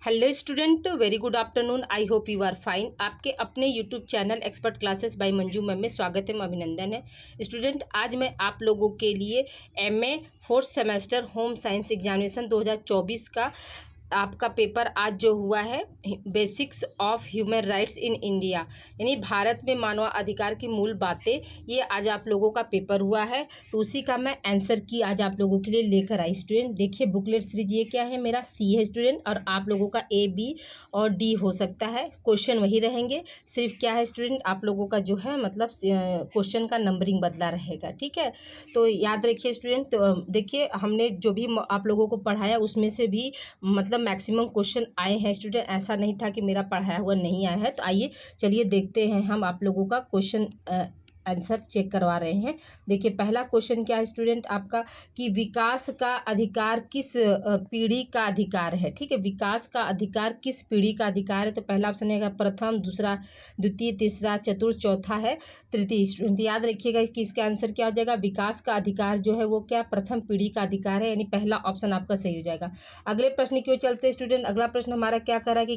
Hello student, very good afternoon. I hope you are fine. आपके अपने YouTube channel expert classes by Manju ma'am में स्वागत है, अभिनंदन है। स्टूडेंट, आज मैं आप लोगों के लिए MA fourth semester home science examination 2024 का आपका पेपर आज जो हुआ है, basics of human rights in India, यानी भारत में मानव अधिकार की मूल बातें, ये आज आप लोगों का पेपर हुआ है। तो उसी का मैं आंसर की आज आप लोगों के लिए लेकर आई। स्टूडेंट देखिए, बुकलेट सीरीज ये क्या है, मेरा सी है स्टूडेंट, और आप लोगों का ए, बी और डी हो सकता है। क्वेश्चन वही रहेंगे, सिर्फ क्या है स्टूडेंट, आप लोगों का जो है मतलब क्वेश्चन का नंबरिंग बदला रहेगा, ठीक है। तो याद रखिए स्टूडेंट, तो देखिए हमने जो भी आप लोगों को पढ़ाया उसमें से भी मतलब मैक्सिमम क्वेश्चन आए हैं स्टूडेंट। ऐसा नहीं था कि मेरा पढ़ाया हुआ नहीं आया है। तो आइए चलिए देखते हैं हम आप लोगों का क्वेश्चन आंसर चेक करवा रहे हैं। देखिए पहला क्वेश्चन क्या है स्टूडेंट आपका, कि विकास का अधिकार किस पीढ़ी का अधिकार है। ठीक है, विकास का अधिकार किस पीढ़ी का अधिकार है। तो पहला ऑप्शन है प्रथम, दूसरा द्वितीय, तीसरा चतुर्थ, चौथा है तृतीय। स्टूडेंट याद रखिएगा कि इसका आंसर क्या हो जाएगा, विकास का अधिकार जो है वो क्या प्रथम पीढ़ी का अधिकार है, यानी पहला ऑप्शन आपका सही हो जाएगा। अगले प्रश्न की ओर चलते स्टूडेंट। अगला प्रश्न हमारा क्या कर रहा है कि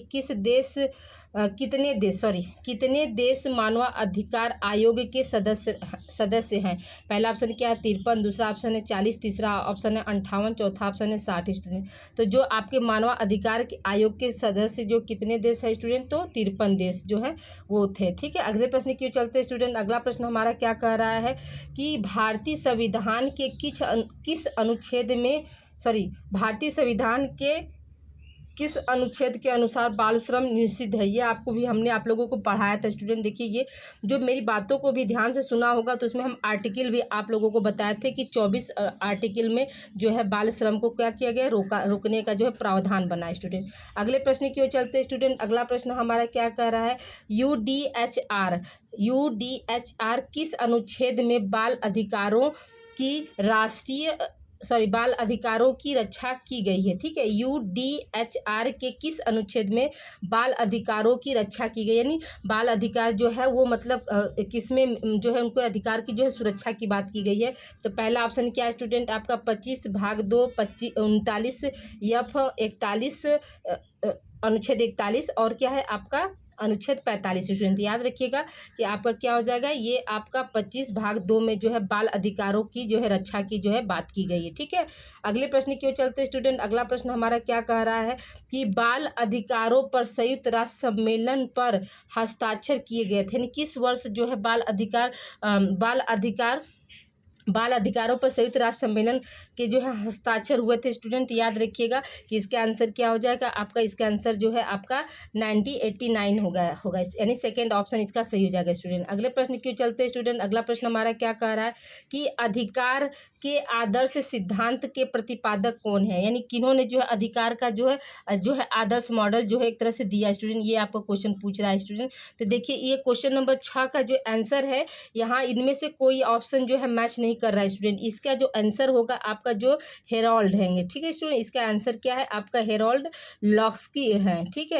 कितने देश मानव अधिकार आयोग के सदस्य हैं। पहला ऑप्शन क्या है 53, दूसरा ऑप्शन है 40, तीसरा ऑप्शन है 58, चौथा ऑप्शन है 60। स्टूडेंट तो जो आपके मानव अधिकार के आयोग के सदस्य जो कितने देश है स्टूडेंट, तो 53 देश जो है वो थे। ठीक है, अगले प्रश्न की ओर चलते स्टूडेंट। अगला प्रश्न हमारा क्या कह रहा है कि भारतीय संविधान के भारतीय संविधान के किस अनुच्छेद के अनुसार बाल श्रम निषिद्ध है। ये आपको भी हमने आप लोगों को पढ़ाया था स्टूडेंट। देखिए ये जो मेरी बातों को भी ध्यान से सुना होगा तो उसमें हम आर्टिकल भी आप लोगों को बताए थे कि 24 आर्टिकल में जो है बाल श्रम को क्या किया गया, रोकने का जो है प्रावधान बना है स्टूडेंट। अगले प्रश्न की ओर चलते स्टूडेंट। अगला प्रश्न हमारा क्या कह रहा है, यूडीएचआर किस अनुच्छेद में बाल अधिकारों की रक्षा की गई है। ठीक है, यूडीएचआर के किस अनुच्छेद में बाल अधिकारों की रक्षा की गई, यानी बाल अधिकार जो है वो मतलब किसमें जो है उनको अधिकार की जो है सुरक्षा की बात की गई है। तो पहला ऑप्शन क्या है स्टूडेंट आपका 25 भाग 2 39 F 41 अनुच्छेद 41 और क्या है आपका अनुच्छेद 45। स्टूडेंट याद रखिएगा कि आपका क्या हो जाएगा, ये आपका 25 भाग 2 में जो है बाल अधिकारों की जो है रक्षा की जो है बात की गई है। ठीक है, अगले प्रश्न की ओर चलते स्टूडेंट। अगला प्रश्न हमारा क्या कह रहा है कि बाल अधिकारों पर संयुक्त राष्ट्र सम्मेलन पर हस्ताक्षर किए गए थे, यानी किस वर्ष जो है बाल अधिकारों पर संयुक्त राष्ट्र सम्मेलन के जो है हस्ताक्षर हुए थे। स्टूडेंट याद रखिएगा कि इसका आंसर क्या हो जाएगा आपका, इसका आंसर जो है आपका 1989 होगा, यानी सेकंड ऑप्शन इसका सही हो जाएगा स्टूडेंट। अगले प्रश्न क्यों चलते स्टूडेंट। अगला प्रश्न हमारा क्या कह रहा है कि अधिकार के आदर्श सिद्धांत के प्रतिपादक कौन है, यानी किन्होंने जो है अधिकार का जो है आदर्श मॉडल जो है एक तरह से दिया स्टूडेंट। ये आपको क्वेश्चन पूछ रहा है स्टूडेंट। तो देखिए ये क्वेश्चन नंबर 6 का जो आंसर है, यहाँ इनमें से कोई ऑप्शन जो है मैच नहीं कर रहा है स्टूडेंट। इसका जो आंसर होगा आपका जो हेरोल्ड है। ठीक है स्टूडेंट, इसका आंसर क्या है आपका हेरोल्ड लॉस्की है। ठीक है,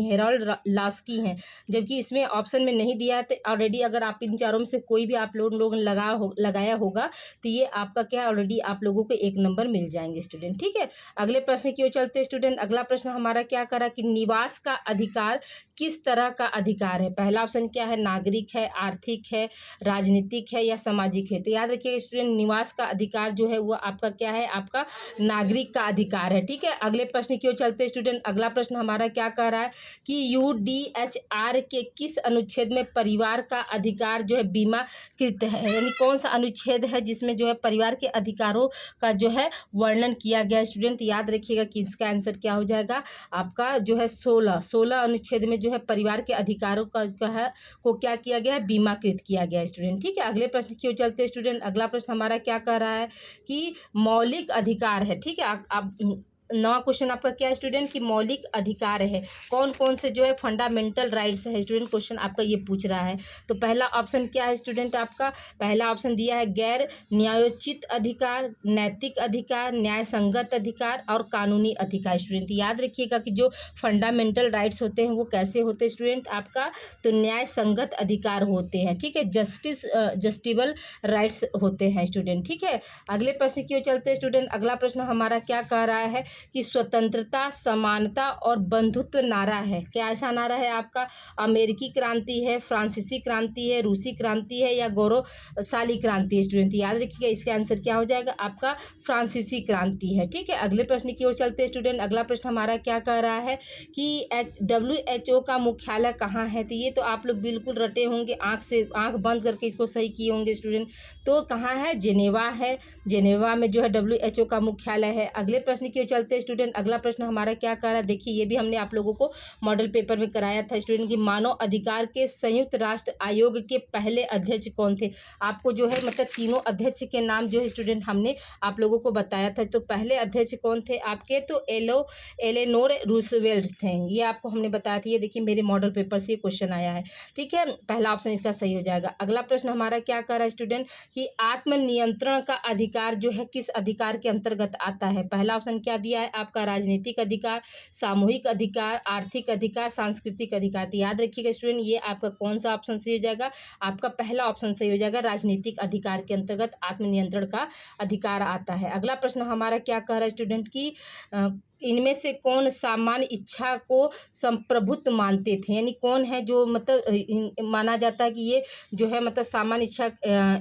हेरोल्ड लॉस्की है, जबकि इसमें ऑप्शन में नहीं दिया है। तो ऑलरेडी अगर आप इन चारों में से कोई भी आप लोग लगाया होगा तो ये आपका क्या है, ऑलरेडी आप लोगों को 1 नंबर मिल जाएंगे स्टूडेंट। ठीक है, अगले प्रश्न की ओर चलते स्टूडेंट। अगला प्रश्न हमारा क्या करा कि निवास का अधिकार किस तरह का अधिकार है। पहला ऑप्शन क्या है, नागरिक है, आर्थिक है, राजनीतिक है या सामाजिक है। तो याद रखिए स्टूडेंट, निवास का अधिकार जो है वो आपका क्या है, आपका नागरिक का अधिकार है। ठीक है, अगले प्रश्न की ओर चलते स्टूडेंट। अगला प्रश्न हमारा क्या कह रहा है कि यूडीएचआर के किस अनुच्छेद में परिवार का अधिकार जो है बीमाकृत है, यानी कौन सा अनुच्छेद है जिसमें जो है परिवार के अधिकारों का जो है वर्णन किया गया स्टूडेंट। याद रखिएगा कि इसका आंसर क्या हो जाएगा आपका जो है 16 अनुच्छेद में जो है परिवार के अधिकारों को क्या किया गया है, बीमाकृत किया गया स्टूडेंट। ठीक है, अगले प्रश्न की ओर चलते स्टूडेंट। अगला प्रश्न हमारा क्या कह रहा है कि मौलिक अधिकार है। ठीक है, आप नवा क्वेश्चन आपका क्या है स्टूडेंट कि मौलिक अधिकार है, कौन कौन से जो है फंडामेंटल राइट्स है स्टूडेंट, क्वेश्चन आपका ये पूछ रहा है। तो पहला ऑप्शन क्या है स्टूडेंट आपका, पहला ऑप्शन दिया है गैर न्यायोचित अधिकार, नैतिक अधिकार, न्याय संगत अधिकार और कानूनी अधिकार। स्टूडेंट याद रखिएगा कि जो फंडामेंटल राइट्स होते हैं वो कैसे होते हैं स्टूडेंट आपका, तो न्याय संगत अधिकार होते हैं। ठीक है, जस्टिबल राइट्स होते हैं स्टूडेंट। ठीक है, अगले प्रश्न की ओर चलते हैं स्टूडेंट। अगला प्रश्न हमारा क्या कह रहा है कि स्वतंत्रता, समानता और बंधुत्व नारा है। क्या ऐसा नारा है आपका? अमेरिकी क्रांति है, फ्रांसीसी क्रांति है, रूसी क्रांति है या गौरवशाली क्रांति है? स्टूडेंट याद रखिएगा, इसका आंसर क्या हो जाएगा आपका? फ्रांसीसी क्रांति है। ठीक है, अगले प्रश्न की ओर चलते हैं स्टूडेंट। अगला प्रश्न हमारा क्या कह रहा है कि WHO का मुख्यालय कहाँ है? तो ये तो आप लोग बिल्कुल रटे होंगे, आंख बंद करके इसको सही किए होंगे स्टूडेंट। तो कहाँ है? जेनेवा है। जेनेवा में जो है WHO का मुख्यालय है। अगले प्रश्न की ओर चलते हैं स्टूडेंट। अगला प्रश्न हमारा क्या कह रहा है? देखिए, ये भी हमने आप लोगों को मॉडल पेपर में कराया था स्टूडेंट कि मानव अधिकार के संयुक्त राष्ट्र आयोग के पहले अध्यक्ष कौन थे? आपको जो है मतलब तीनों अध्यक्ष के नाम जो है स्टूडेंट हमने आप लोगों को बताया था। तो पहले अध्यक्ष कौन थे आपके? तो एलेनोर रूजवेल्ट थे, ये आपको हमने बताया था। ये देखिए मेरे मॉडल पेपर से क्वेश्चन आया है। ठीक है, पहला ऑप्शन इसका सही हो जाएगा। अगला प्रश्न हमारा क्या कर रहा है स्टूडेंट कि आत्मनियंत्रण का अधिकार जो है किस अधिकार के अंतर्गत आता है? पहला ऑप्शन क्या दिया है आपका? राजनीतिक अधिकार, सामूहिक अधिकार, आर्थिक अधिकार, सांस्कृतिक अधिकार। तो याद रखिएगा स्टूडेंट, ये आपका कौन सा ऑप्शन सही हो जाएगा? आपका पहला ऑप्शन सही हो जाएगा, राजनीतिक अधिकार के अंतर्गत आत्मनियंत्रण का अधिकार आता है। अगला प्रश्न हमारा क्या कह रहा है स्टूडेंट की इनमें से कौन सामान्य इच्छा को संप्रभुत्व मानते थे? यानी कौन है जो मतलब माना जाता है कि ये जो है मतलब सामान्य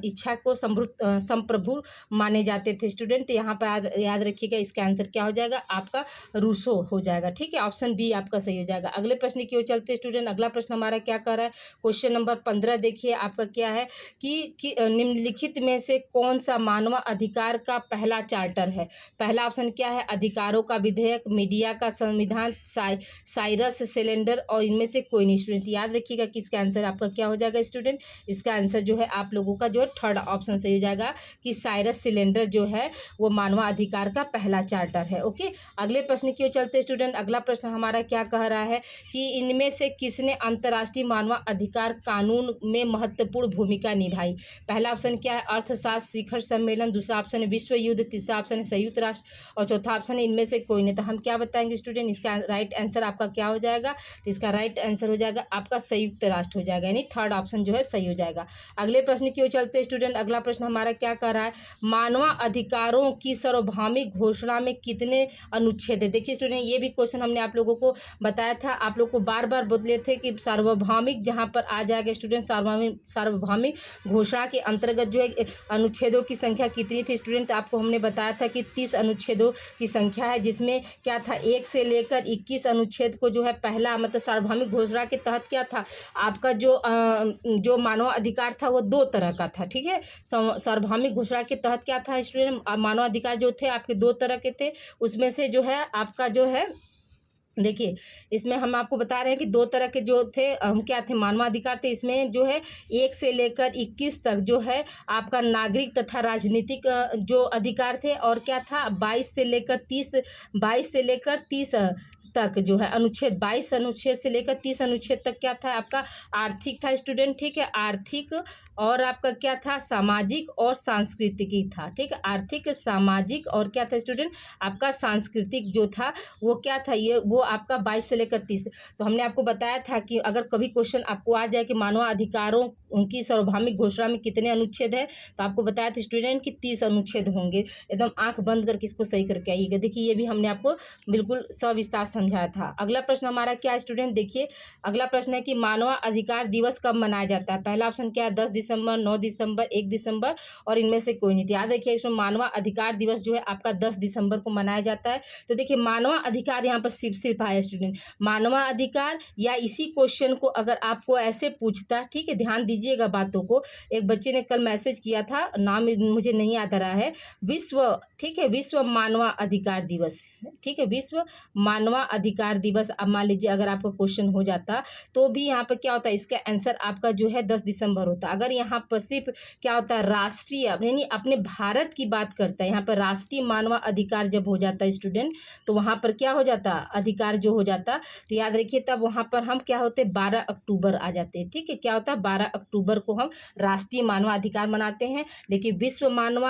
इच्छा को संप्रभु माने जाते थे स्टूडेंट। तो यहाँ पर याद रखिएगा, इसका आंसर क्या हो जाएगा आपका? रूसो हो जाएगा। ठीक है, ऑप्शन बी आपका सही हो जाएगा। अगले प्रश्न की ओर चलते स्टूडेंट। अगला प्रश्न हमारा क्या कर रहा है? क्वेश्चन नंबर 15 देखिए आपका क्या है कि निम्नलिखित में से कौन सा मानव अधिकार का पहला चार्टर है? पहला ऑप्शन क्या है? अधिकारों का विधेयक, मीडिया का संविधान, साइरस सिलेंडर और इनमें से कोई नहीं। स्टूडेंट याद रखिएगा कि इसका आंसर आपका क्या हो जाएगा स्टूडेंट? इसका आंसर जो है आप लोगों का जो है थर्ड ऑप्शन सही हो जाएगा कि साइरस सिलेंडर जो है वो मानवाधिकार का पहला चार्टर है। ओके, अगले प्रश्न की ओर चलते स्टूडेंट। अगला प्रश्न हमारा क्या कह रहा है कि इनमें से किसने अंतर्राष्ट्रीय मानवाधिकार कानून में महत्वपूर्ण भूमिका निभाई? पहला ऑप्शन क्या है? अर्थशास्त्र शिखर सम्मेलन, दूसरा ऑप्शन है विश्व युद्ध, तीसरा ऑप्शन है संयुक्त राष्ट्र और चौथा ऑप्शन है इनमें से कोई नहीं। तो हम क्या बताएंगे स्टूडेंट? इसका राइट आंसर आपका क्या हो जाएगा? तो इसका राइट आंसर हो जाएगा आपका संयुक्त राष्ट्र हो जाएगा, यानी थर्ड ऑप्शन जो है सही हो जाएगा। अगले प्रश्न की ओर चलते स्टूडेंट। अगला प्रश्न हमारा क्या कर रहा है? मानव अधिकारों की सार्वभौमिक घोषणा में कितने अनुच्छेद है? देखिए स्टूडेंट, ये भी क्वेश्चन हमने आप लोगों को बताया था, आप लोग को बार बार बोले थे कि सार्वभौमिक जहाँ पर आ जाएगा स्टूडेंट, सार्वभौमिक घोषणा के अंतर्गत जो है अनुच्छेदों की संख्या कितनी थी स्टूडेंट? आपको हमने बताया था कि 30 अनुच्छेदों की संख्या है, जिसमें क्या था 1 से लेकर 21 अनुच्छेद को जो है पहला मतलब सार्वभौमिक घोषणा के तहत क्या था आपका जो मानव अधिकार था वो 2 तरह का था। ठीक है, सार्वभौमिक घोषणा के तहत क्या था स्टूडेंट? मानव अधिकार जो थे आपके 2 तरह के थे, उसमें से जो है आपका जो है देखिए, इसमें हम आपको बता रहे हैं कि 2 तरह के जो थे क्या थे मानवाधिकार थे। इसमें जो है 1 से लेकर 21 तक जो है आपका नागरिक तथा राजनीतिक जो अधिकार थे, और क्या था 22 से लेकर 30 तक जो है अनुच्छेद 22 अनुच्छेद से लेकर 30 अनुच्छेद तक क्या था आपका आर्थिक था स्टूडेंट। ठीक है, आर्थिक और आपका क्या था सामाजिक और सांस्कृतिक था। ठीक है, आर्थिक, सामाजिक और क्या था स्टूडेंट आपका सांस्कृतिक जो था वो क्या था, ये वो आपका 22 से लेकर 30। तो हमने आपको बताया था कि अगर कभी क्वेश्चन आपको आ जाए कि मानव अधिकारों उनकी सार्वभौमिक घोषणा में कितने अनुच्छेद है, तो आपको बताया था स्टूडेंट कि 30 अनुच्छेद होंगे। एकदम आंख बंद करके इसको सही करके आइएगा। देखिए, ये भी हमने आपको बिल्कुल सविस्तार समझाया था। अगला प्रश्न हमारा क्या है स्टूडेंट? देखिए, अगला प्रश्न है कि मानव अधिकार दिवस कब मनाया जाता है? पहला ऑप्शन क्या है? 10 दिसंबर, 9 दिसंबर, 1 दिसंबर और इनमें से कोई नहीं। याद रखिए, इसमें मानव अधिकार दिवस जो है आपका 10 दिसंबर को मनाया जाता है। तो देखिए, मानव अधिकार यहाँ पर सिर्फ आया स्टूडेंट, मानव अधिकार या इसी क्वेश्चन को अगर आपको ऐसे पूछता, ठीक है, ध्यान दीजिएगा बातों को। एक बच्चे ने कल मैसेज किया था, नाम मुझे नहीं याद आ रहा है, ठीक है, विश्व मानव अधिकार दिवस, ठीक है, विश्व मानव अधिकार दिवस। अब मान लीजिए अगर आपका क्वेश्चन हो जाता तो भी यहाँ पर क्या होता है, इसका आंसर आपका जो है 10 दिसंबर होता। अगर यहाँ पर सिर्फ क्या होता है राष्ट्रीय यानी अपने भारत की बात करता है, यहाँ पर राष्ट्रीय मानव अधिकार जब हो जाता है स्टूडेंट, तो वहाँ पर क्या हो जाता अधिकार जो हो जाता, तो याद रखिए तब वहाँ पर हम क्या होते 12 अक्टूबर आ जाते हैं। ठीक है, क्या होता है 12 अक्टूबर को हम राष्ट्रीय मानव अधिकार मनाते हैं। लेकिन विश्व मानव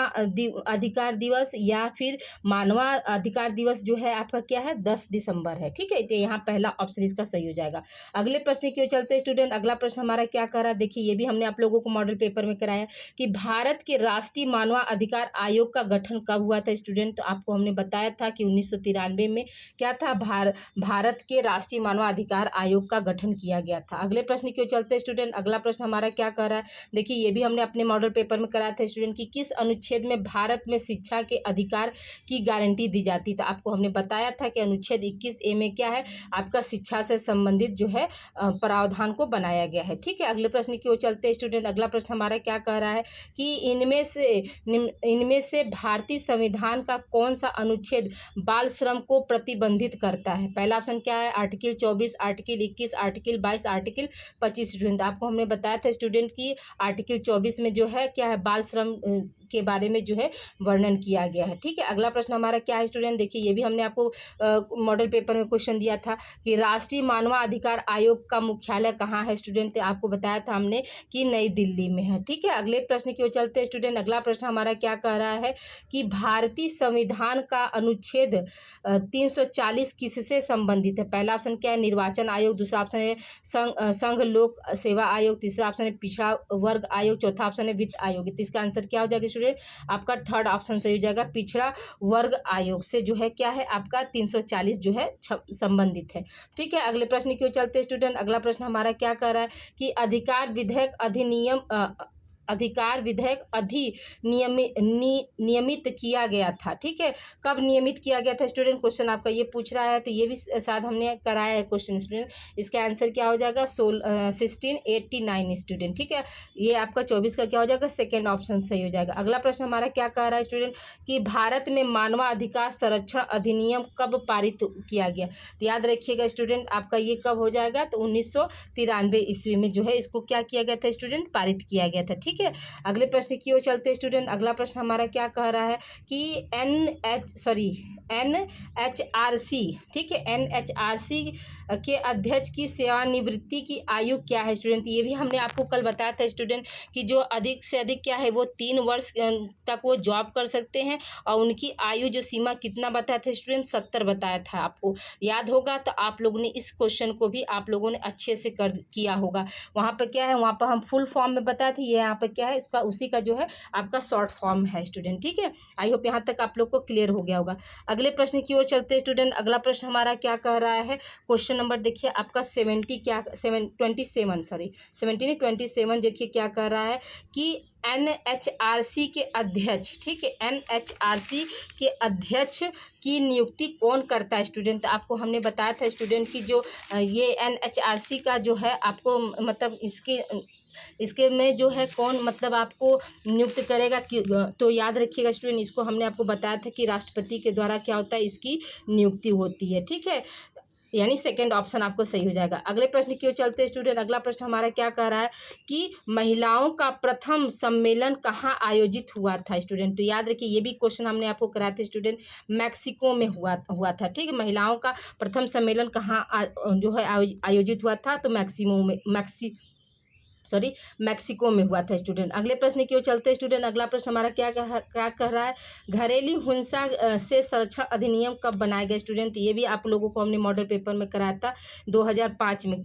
अधिकार दिवस या फिर मानव अधिकार दिवस जो है आपका क्या है 10 दिसंबर नंबर है। ठीक है, तो यहाँ पहला ऑप्शन इसका सही हो जाएगा। अगले प्रश्न की ओर चलते हैं स्टूडेंट। अगला प्रश्न हमारा क्या कर रहा है, देखिए ये भी हमने आप लोगों को मॉडल पेपर में कराया कि भारत के राष्ट्रीय मानवाधिकार आयोग का गठन कब हुआ था स्टूडेंट। तो आपको हमने बताया था कि 1993 में क्या था, भारत के राष्ट्रीय मानवाधिकार आयोग का गठन किया गया था। अगले प्रश्न की ओर चलते हैं स्टूडेंट। अगला प्रश्न हमारा क्या कर रहा है, देखिए ये भी हमने अपने मॉडल पेपर में कराया था स्टूडेंट कि किस अनुच्छेद में भारत में शिक्षा के अधिकार की गारंटी दी जाती। तो आपको हमने बताया था कि अनुच्छेद 21A में क्या है, आपका शिक्षा से संबंधित जो है प्रावधान को बनाया गया है। ठीक है, अगले प्रश्न की ओर चलते हैं स्टूडेंट। अगला प्रश्न हमारा क्या कह रहा है कि इनमें से भारतीय संविधान का कौन सा अनुच्छेद बाल श्रम को प्रतिबंधित करता है। पहला ऑप्शन क्या है, article 24, article 21, article 22, article 25 student. आपको हमने बताया था स्टूडेंट की आर्टिकल 24 में जो है क्या है, बाल श्रम के बारे में जो है वर्णन किया गया है। ठीक है, अगला प्रश्न हमारा क्या है स्टूडेंट, देखिए ये भी हमने आपको मॉडल पेपर में क्वेश्चन दिया था कि राष्ट्रीय मानवाधिकार आयोग का मुख्यालय कहाँ है स्टूडेंट। तो आपको बताया था हमने कि नई दिल्ली में है। ठीक है, अगले प्रश्न की ओर चलते हैं स्टूडेंट। अगला प्रश्न हमारा क्या कह रहा है कि भारतीय संविधान का अनुच्छेद 340 किससे संबंधित है। पहला ऑप्शन क्या है, निर्वाचन आयोग, दूसरा ऑप्शन है संघ लोक सेवा आयोग, तीसरा ऑप्शन है पिछड़ा वर्ग आयोग, चौथा ऑप्शन है वित्त आयोग। तो इसका आंसर क्या हो जाएगा स्टूडेंट, आपका थर्ड ऑप्शन सही हो जाएगा, पिछड़ा वर्ग आयोग से जो है क्या है आपका 340 जो है संबंधित है। ठीक है, अगले प्रश्न की ओर चलते हैं स्टूडेंट। अगला प्रश्न हमारा क्या कर रहा है कि अधिकार विधेयक नियमित किया गया था। ठीक है, कब नियमित किया गया था स्टूडेंट, क्वेश्चन आपका ये पूछ रहा है। तो ये भी शायद हमने कराया है क्वेश्चन स्टूडेंट। इसका आंसर क्या हो जाएगा, 1689 स्टूडेंट। ठीक है, ये आपका 24 का क्या हो जाएगा, सेकेंड ऑप्शन सही हो जाएगा। अगला प्रश्न हमारा क्या कह रहा है स्टूडेंट कि भारत में मानवाधिकार संरक्षण अधिनियम कब पारित किया गया। तो याद रखिएगा स्टूडेंट, आपका ये कब हो जाएगा, तो 1993 ईस्वी में जो है इसको क्या किया गया था स्टूडेंट, पारित किया गया था। ठीक है, अगले प्रश्न की ओर चलते स्टूडेंट। अगला प्रश्न हमारा क्या कह रहा है कि NHRC, ठीक है, NHRC के अध्यक्ष की सेवानिवृत्ति की आयु क्या है स्टूडेंट। ये भी हमने आपको कल बताया था स्टूडेंट कि जो अधिक से अधिक क्या है वो 3 वर्ष तक वो जॉब कर सकते हैं और उनकी आयु जो सीमा कितना बताया था स्टूडेंट, 70 बताया था। आपको याद होगा तो आप लोगों ने इस क्वेश्चन को भी आप लोगों ने अच्छे से किया होगा। वहाँ पर क्या है, वहाँ पर हम फुल फॉर्म में बताए थे, ये यहाँ पर क्या है इसका उसी का जो है आपका शॉर्ट फॉर्म है स्टूडेंट। ठीक है, आई होप यहाँ तक आप लोग को क्लियर हो गया होगा। अगले प्रश्न की ओर चलते हैं स्टूडेंट। अगला प्रश्न हमारा क्या कह रहा है, क्वेश्चन नंबर देखिए आपका 27 देखिए क्या कह रहा है कि NHRC के अध्यक्ष, ठीक है, NHRC के अध्यक्ष की नियुक्ति कौन करता है स्टूडेंट। आपको हमने बताया था स्टूडेंट की जो ये NHRC का जो है आपको मतलब इसके में जो है कौन मतलब आपको नियुक्त करेगा कि, तो याद रखिएगा स्टूडेंट, इसको हमने आपको बताया था कि राष्ट्रपति के द्वारा क्या होता है, इसकी नियुक्ति होती है। ठीक है, यानी सेकंड ऑप्शन आपको सही हो जाएगा। अगले प्रश्न की ओर चलते हैं स्टूडेंट। अगला प्रश्न हमारा क्या कह रहा है कि महिलाओं का प्रथम सम्मेलन कहाँ आयोजित हुआ था स्टूडेंट। तो याद रखिए ये भी क्वेश्चन हमने आपको कराया था स्टूडेंट, मैक्सिको में हुआ था। ठीक है, महिलाओं का प्रथम सम्मेलन कहाँ जो है आयोजित हुआ था, तो मैक्सिको में हुआ था स्टूडेंट। अगले प्रश्न की ओर चलते हैं स्टूडेंट। अगला प्रश्न हमारा क्या कह रहा है, घरेलू हिंसा से संरक्षण अधिनियम कब बनाया गया स्टूडेंट। ये भी आप लोगों को हमने मॉडल पेपर में कराया था, 2005 में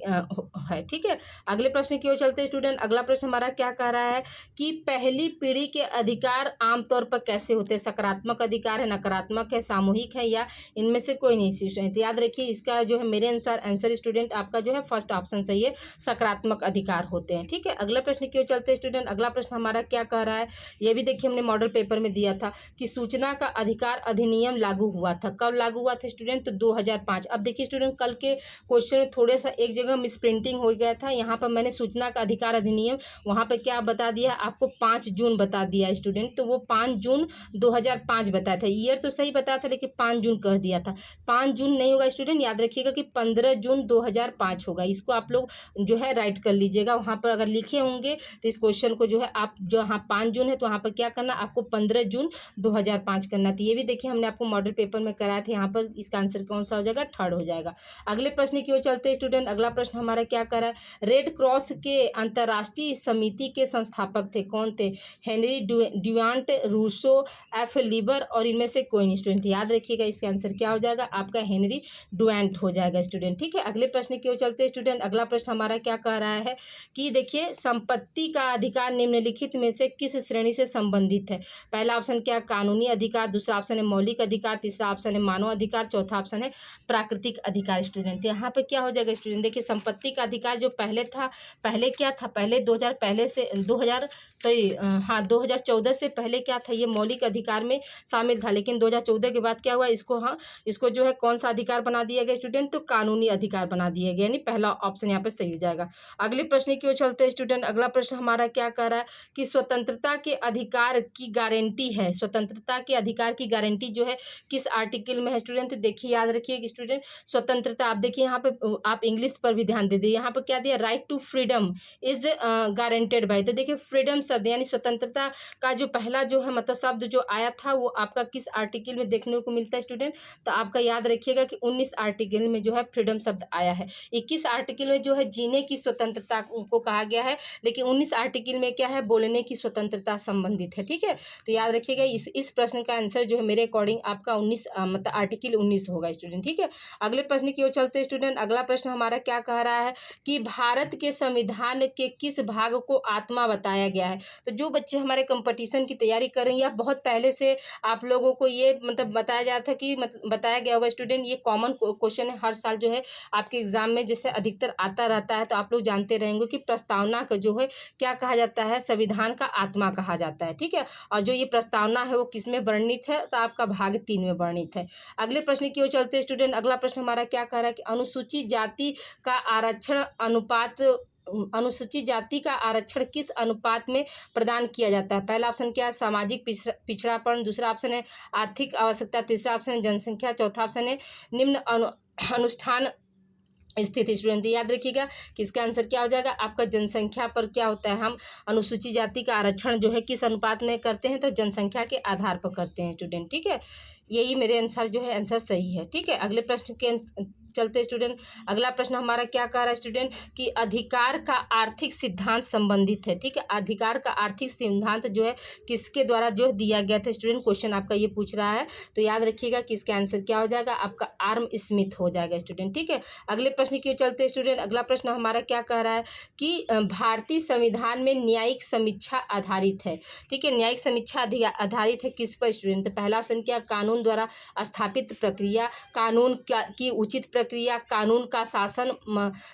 है। ठीक है, अगले प्रश्न की ओर चलते हैं स्टूडेंट। अगला प्रश्न हमारा क्या कह रहा है कि पहली पीढ़ी के अधिकार आमतौर पर कैसे होते हैं, सकारात्मक अधिकार है, नकारात्मक है, सामूहिक है, या इनमें से कोई नहीं स्टूडेंट। याद रखिए इसका जो है मेरे अनुसार आंसर स्टूडेंट आपका जो है फर्स्ट ऑप्शन सही है, सकारात्मक अधिकार होते हैं। ठीक है, अगला प्रश्न की ओर चलते हैं स्टूडेंट। अगला प्रश्न हमारा क्या कह रहा है, ये भी देखिए हमने मॉडल पेपर में दिया था कि सूचना का अधिकार अधिनियम लागू हुआ था। कब लागू हुआ था स्टूडेंट, तो 2005। अब देखिए स्टूडेंट कल के क्वेश्चन में थोड़ा सा एक जगह मिस प्रिंटिंग हो गया था, यहाँ पर मैंने सूचना का अधिकार अधिनियम वहाँ पर क्या बता दिया, आपको 5 जून बता दिया स्टूडेंट, तो वो 5 जून 2005 बताया था। ईयर तो सही बताया था लेकिन 5 जून कह दिया था। 5 जून नहीं होगा स्टूडेंट, याद रखिएगा कि 15 जून 2005 होगा। इसको आप लोग जो है राइट कर लीजिएगा, वहाँ पर अगर लिखे होंगे तो इस क्वेश्चन को जो है आप जो यहाँ 5 जून है तो वहाँ पर क्या करना, आपको 15 जून 2005 करना। तो ये भी देखिए हमने आपको मॉडल पेपर में कराया था, यहाँ पर इसका आंसर कौन सा हो जाएगा, थर्ड हो जाएगा। अगले प्रश्न की ओर चलते हैं स्टूडेंट। अगला प्रश्न हमारा क्या कर रहा है, रेड क्रॉस के अंतर्राष्ट्रीय समिति के संस्थापक थे, कौन थे, हेनरी ड्यूरांट, रूसो, एफ लीबर और इनमें से कोई नहीं। स्टूडेंट याद रखिएगा इसका आंसर क्या हो जाएगा, आपका हेनरी ड्यूरांट हो जाएगा स्टूडेंट। ठीक है, अगले प्रश्न की ओर चलते हैं स्टूडेंट। अगला प्रश्न हमारा क्या कह रहा है कि देखिए संपत्ति का अधिकार निम्नलिखित में से किस श्रेणी से संबंधित है। पहला ऑप्शन क्या है, कानूनी अधिकार, दूसरा ऑप्शन है मौलिक अधिकार, तीसरा ऑप्शन है मानव अधिकार, चौथा ऑप्शन है प्राकृतिक अधिकार। स्टूडेंट यहाँ पे क्या हो जाएगा स्टूडेंट, देखिए संपत्ति का अधिकार जो पहले था, पहले क्या था, पहले 2014 से पहले क्या था, ये मौलिक अधिकार में शामिल था, लेकिन 2014 के बाद क्या हुआ, इसको जो है कौन सा अधिकार बना दिया गया स्टूडेंट, तो कानूनी अधिकार बना दिया गया, यानी पहला ऑप्शन यहाँ पे सही हो जाएगा। अगले प्रश्न की ओर चलते हैं स्टूडेंट। अगला प्रश्न हमारा क्या कर रहा है कि स्वतंत्रता के अधिकार की गारंटी है, स्वतंत्रता के अधिकार की गारंटी जो है किस आर्टिकल में है स्टूडेंट, तो देखिए याद रखिए स्टूडेंट, स्वतंत्रता आप देखिए यहाँ पे आप इंग्लिश पर भी ध्यान दे दिए, यहाँ पर क्या दिया, right to freedom is guaranteed by. तो देखिए फ्रीडम शब्द यानी स्वतंत्रता का जो पहला जो है मतलब शब्द जो आया था वो आपका किस आर्टिकल में देखने को मिलता है स्टूडेंट, तो आपका याद रखिएगा कि 19 आर्टिकल में जो है फ्रीडम शब्द आया है। 21 आर्टिकल में जो है जीने की स्वतंत्रता को कहा गया है, लेकिन 19 आर्टिकल में क्या है, बोलने की स्वतंत्रता संबंधित है। ठीक है, तो याद रखिएगा इस प्रश्न का आंसर जो है मेरे अकॉर्डिंग आपका 19 मतलब आर्टिकल 19 होगा स्टूडेंट। ठीक है, अगले प्रश्न की ओर चलते हैं स्टूडेंट। अगला प्रश्न हमारा क्या कह रहा है कि भारत के संविधान के किस भाग को आत्मा बताया गया है। तो जो बच्चे हमारे कंपटीशन की तैयारी कर रहे हैं या बहुत पहले से आप लोगों को ये मतलब बताया जा था कि बताया गया होगा स्टूडेंट, ये कॉमन क्वेश्चन है, हर साल जो है आपके एग्जाम में जैसे अधिकतर आता रहता है, तो आप लोग जानते रहेंगे कि प्रस्तावना का जो है क्या कहा जाता है, संविधान का आत्मा कहा जाता है। ठीक है, और जो ये प्रस्तावना है वो किस में वर्णित है, तो आपका भाग 3 में वर्णित है। अगले प्रश्न की ओर चलते हैं स्टूडेंट। अगला प्रश्न हमारा क्या कह रहा है कि अनुसूचित जाति का आरक्षण किस अनुपात में प्रदान किया जाता है। पहला ऑप्शन क्या है, सामाजिक पिछड़ापन, दूसरा ऑप्शन है आर्थिक आवश्यकता, तीसरा ऑप्शन है जनसंख्या, चौथा ऑप्शन है निम्न अनुष्ठान स्थिति। स्टूडेंट याद रखिएगा कि इसका आंसर क्या हो जाएगा, आपका जनसंख्या पर क्या होता है, हम अनुसूचित जाति का आरक्षण जो है किस अनुपात में करते हैं, तो जनसंख्या के आधार पर करते हैं स्टूडेंट। ठीक है, यही मेरे अनुसार जो है आंसर सही है। ठीक है, अगले प्रश्न के चलते स्टूडेंट। अगला प्रश्न हमारा क्या कह रहा है स्टूडेंट कि अधिकार का आर्थिक सिद्धांत संबंधित है। ठीक है, अधिकार का आर्थिक सिद्धांत जो है किसके द्वारा जो दिया गया था स्टूडेंट, क्वेश्चन आपका ये पूछ रहा है, तो याद रखिएगा कि इसका आंसर क्या हो जाएगा, आपका आर्म स्मिथ हो जाएगा स्टूडेंट। ठीक है, अगले प्रश्न की ओर चलते स्टूडेंट। अगला प्रश्न हमारा क्या कह रहा है कि भारतीय संविधान में न्यायिक समीक्षा आधारित है। ठीक है, न्यायिक समीक्षा आधारित है किस पर स्टूडेंट, तो पहला ऑप्शन क्या, कानून द्वारा स्थापित प्रक्रिया, कानून की उचित प्रक्रिया, कानून का शासन,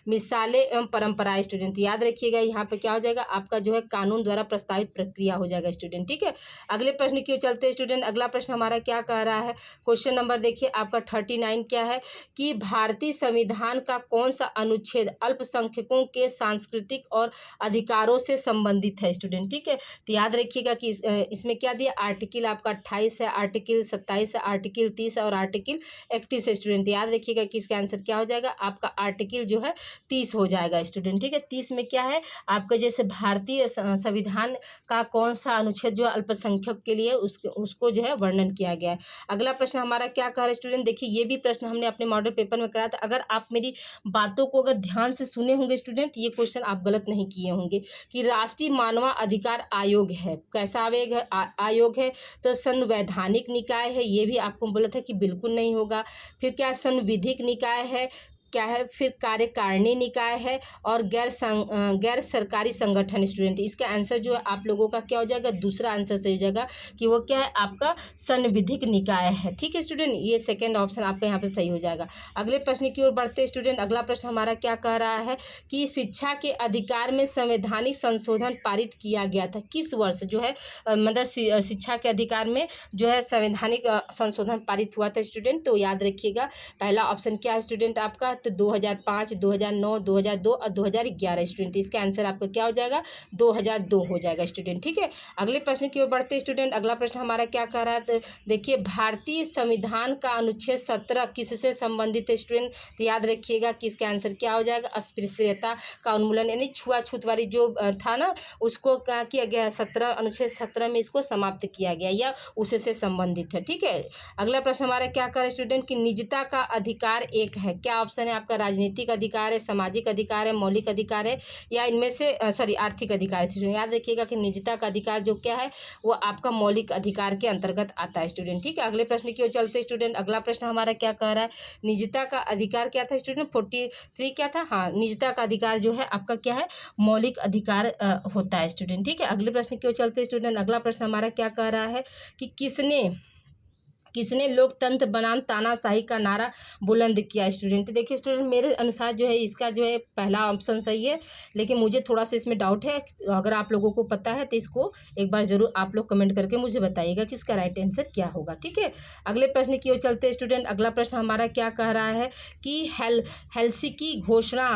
मिसालें एवं परंपराएं। स्टूडेंट याद रखिएगा यहाँ पे क्या हो जाएगा, आपका जो है कानून द्वारा प्रस्तावित प्रक्रिया हो जाएगा स्टूडेंट। ठीक है, अगले प्रश्न की ओर चलते स्टूडेंट। अगला प्रश्न हमारा क्या कह रहा है, क्वेश्चन नंबर देखिए आपका 39 क्या है कि भारतीय संविधान का कौन सा अनुच्छेद अल्पसंख्यकों के सांस्कृतिक और अधिकारों से संबंधित है स्टूडेंट। ठीक है, तो याद रखिएगा कि इसमें क्या दिया, आर्टिकल आपका 28 है, आर्टिकल 27 है, आर्टिकल 30 है और आर्टिकल 31 है स्टूडेंट। याद रखिएगा कि इसका आंसर क्या हो जाएगा, आपका आर्टिकल जो है 30 हो जाएगा स्टूडेंट। ठीक है, 30 में क्या है आपका, जैसे भारतीय संविधान का कौन सा अनुच्छेद जो अल्पसंख्यक के लिए उसको जो है वर्णन किया गया है। अगला प्रश्न हमारा क्या कह रहा है स्टूडेंट, देखिए ये भी प्रश्न हमने अपने मॉडल पेपर में कराया था। अगर आप मेरी बातों को अगर ध्यान से सुने होंगे स्टूडेंट, ये क्वेश्चन आप गलत नहीं किए होंगे कि राष्ट्रीय मानवाधिकार आयोग है, कैसा आयोग है, तो संवैधानिक निकाय है, ये भी आपको बोला था कि बिल्कुल नहीं होगा। फिर क्या संविधिक निकाय है, क्या है, फिर कार्यकारिणी निकाय है और गैर सरकारी संगठन स्टूडेंट। इसका आंसर जो है आप लोगों का क्या हो जाएगा, दूसरा आंसर सही हो जाएगा कि वो क्या है, आपका संविधिक निकाय है। ठीक है स्टूडेंट, ये सेकंड ऑप्शन आपका यहाँ पे सही हो जाएगा। अगले प्रश्न की ओर बढ़ते स्टूडेंट। अगला प्रश्न हमारा क्या कह रहा है कि शिक्षा के अधिकार में संवैधानिक संशोधन पारित किया गया था किस वर्ष, जो है मतलब शिक्षा के अधिकार में जो है संवैधानिक संशोधन पारित हुआ था स्टूडेंट, तो याद रखिएगा पहला ऑप्शन क्या है स्टूडेंट, आपका 2007, 2005, 2009, 2002 और 2011 स्टूडेंट। इसका आंसर आपका क्या हो जाएगा? 2002 हो जाएगा स्टूडेंट। ठीक है, अगले प्रश्न की ओर बढ़ते हैं स्टूडेंट। अगला प्रश्न हमारा क्या कह रहा है? तो देखिए, भारतीय संविधान का अनुच्छेद 17 किससे संबंधित है स्टूडेंट? तो याद रखिएगा कि इसका आंसर क्या हो जाएगा? अस्पृश्यता का उन्मूलन, यानी छुआछूत वाली जो था ना, उसको क्या किया गया है? 17 अनुच्छेद 17 में इसको समाप्त किया गया या उससे संबंधित है। ठीक है, अगला प्रश्न हमारा क्या कर स्टूडेंट कि निजता का अधिकार एक है। क्या ऑप्शन है आपका? राजनीतिक अधिकार है, सामाजिक अधिकार है, मौलिक अधिकार है, या इनमें से आर्थिक अधिकार है। याद रखिएगा कि निजता का अधिकार जो क्या है वो आपका मौलिक अधिकार के अंतर्गत आता है स्टूडेंट। ठीक है, अगले प्रश्न की ओर चलते स्टूडेंट। अगला प्रश्न हमारा क्या कह रहा है? निजता का अधिकार क्या था स्टूडेंट? 43 क्या था? हाँ, निजता का अधिकार जो है आपका क्या है? मौलिक अधिकार होता है स्टूडेंट। ठीक है, अगले प्रश्न की ओर चलते स्टूडेंट। अगला प्रश्न हमारा क्या कह रहा है कि किसने लोकतंत्र बनाम तानाशाही का नारा बुलंद किया स्टूडेंट? तो देखिए स्टूडेंट, मेरे अनुसार जो है इसका जो है पहला ऑप्शन सही है, लेकिन मुझे थोड़ा सा इसमें डाउट है। अगर आप लोगों को पता है तो इसको एक बार जरूर आप लोग कमेंट करके मुझे बताइएगा कि इसका राइट आंसर क्या होगा। ठीक है, अगले प्रश्न की ओर चलते स्टूडेंट। अगला प्रश्न हमारा क्या कह रहा है कि हेलसिंकी घोषणा